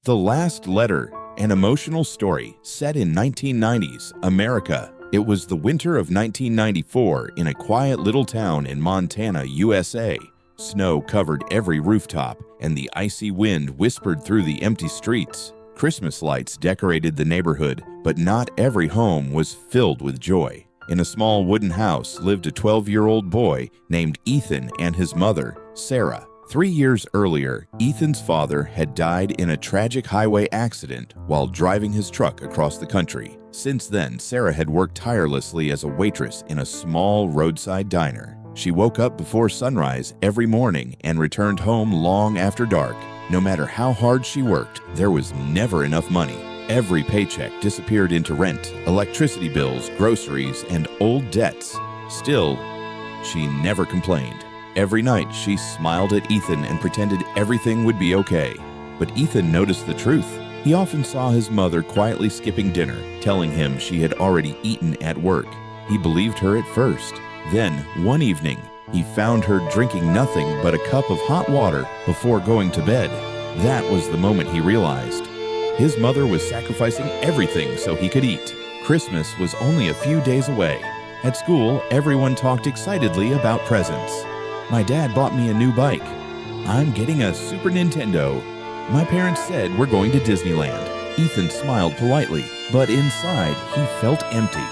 The Last Letter, an emotional story set in 1990s America. It was the winter of 1994 in a quiet little town in Montana, USA. Snow covered every rooftop, and the icy wind whispered through the empty streets. Christmas lights decorated the neighborhood, but not every home was filled with joy. In a small wooden house lived a 12-year-old boy named Ethan and his mother, Sarah. 3 years earlier, Ethan's father had died in a tragic highway accident while driving his truck across the country. Since then, Sarah had worked tirelessly as a waitress in a small roadside diner. She woke up before sunrise every morning and returned home long after dark. No matter how hard she worked, there was never enough money. Every paycheck disappeared into rent, electricity bills, groceries, and old debts. Still, she never complained. Every night, she smiled at Ethan and pretended everything would be okay. But Ethan noticed the truth. He often saw his mother quietly skipping dinner, telling him she had already eaten at work. He believed her at first. Then, one evening, he found her drinking nothing but a cup of hot water before going to bed. That was the moment he realized. His mother was sacrificing everything so he could eat. Christmas was only a few days away. At school, everyone talked excitedly about presents. My dad bought me a new bike. I'm getting a Super Nintendo. My parents said we're going to Disneyland. Ethan smiled politely, but inside he felt empty.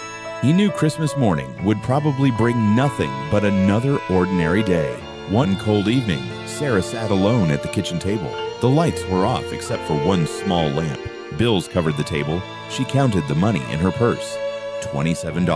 He knew Christmas morning would probably bring nothing but another ordinary day. One cold evening, Sarah sat alone at the kitchen table. The lights were off except for one small lamp. Bills covered the table. She counted the money in her purse. $27.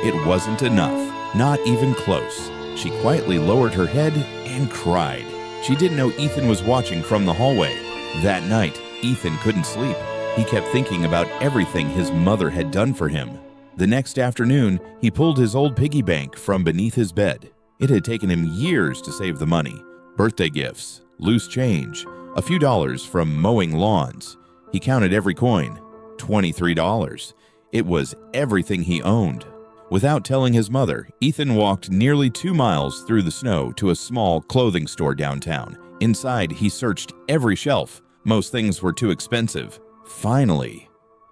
It wasn't enough, not even close. She quietly lowered her head and cried. She didn't know Ethan was watching from the hallway. That night, Ethan couldn't sleep. He kept thinking about everything his mother had done for him. The next afternoon, he pulled his old piggy bank from beneath his bed. It had taken him years to save the money. Birthday gifts, loose change, a few dollars from mowing lawns. He counted every coin. $23. It was everything he owned. Without telling his mother, Ethan walked nearly 2 miles through the snow to a small clothing store downtown. Inside, he searched every shelf. Most things were too expensive. Finally,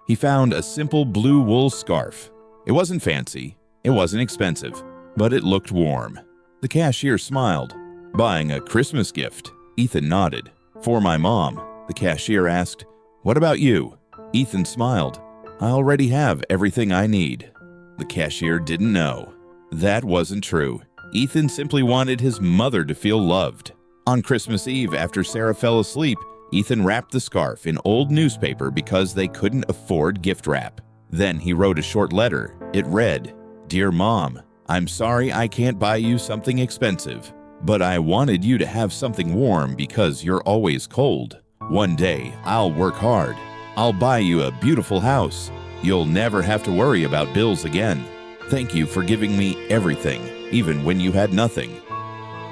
he found a simple blue wool scarf. It wasn't fancy, it wasn't expensive, but it looked warm. The cashier smiled. Buying a Christmas gift? Ethan nodded. For my mom, the cashier asked. What about you? Ethan smiled. I already have everything I need. The cashier didn't know. That wasn't true. Ethan simply wanted his mother to feel loved. On Christmas Eve, after Sarah fell asleep, Ethan wrapped the scarf in old newspaper because they couldn't afford gift wrap. Then he wrote a short letter. It read, Dear Mom, I'm sorry I can't buy you something expensive, but I wanted you to have something warm because you're always cold. One day, I'll work hard. I'll buy you a beautiful house. You'll never have to worry about bills again. Thank you for giving me everything, even when you had nothing.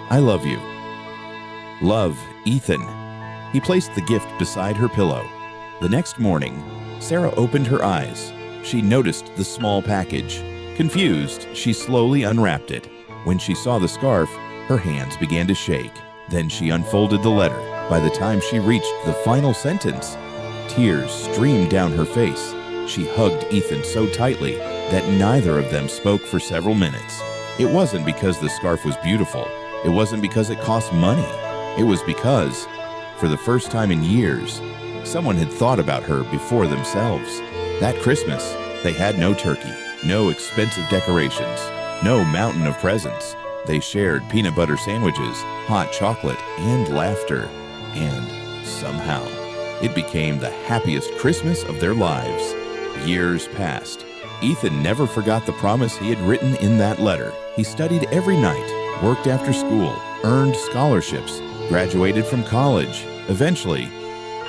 I love you. Love, Ethan. He placed the gift beside her pillow. The next morning, Sarah opened her eyes. She noticed the small package. Confused, she slowly unwrapped it. When she saw the scarf, her hands began to shake. Then she unfolded the letter. By the time she reached the final sentence, tears streamed down her face. She hugged Ethan so tightly that neither of them spoke for several minutes. It wasn't because the scarf was beautiful. It wasn't because it cost money. It was because, for the first time in years, someone had thought about her before themselves. That Christmas, they had no turkey, no expensive decorations, no mountain of presents. They shared peanut butter sandwiches, hot chocolate, and laughter. And somehow, it became the happiest Christmas of their lives. Years passed. Ethan never forgot the promise he had written in that letter. He studied every night, worked after school, earned scholarships, graduated from college. Eventually,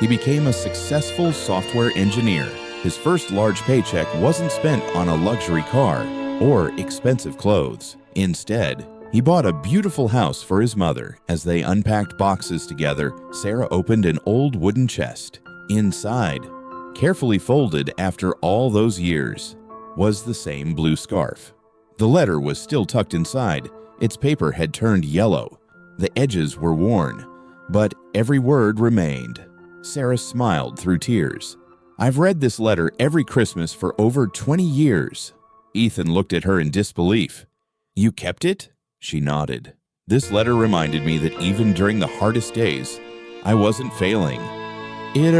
he became a successful software engineer. His first large paycheck wasn't spent on a luxury car or expensive clothes. Instead, he bought a beautiful house for his mother. As they unpacked boxes together, Sarah opened an old wooden chest. Inside, carefully folded after all those years, was the same blue scarf. The letter was still tucked inside. Its paper had turned yellow. The edges were worn, but every word remained. Sarah smiled through tears. "I've read this letter every Christmas for over 20 years." Ethan looked at her in disbelief. "You kept it?" She nodded. "This letter reminded me that even during the hardest days, I wasn't failing. It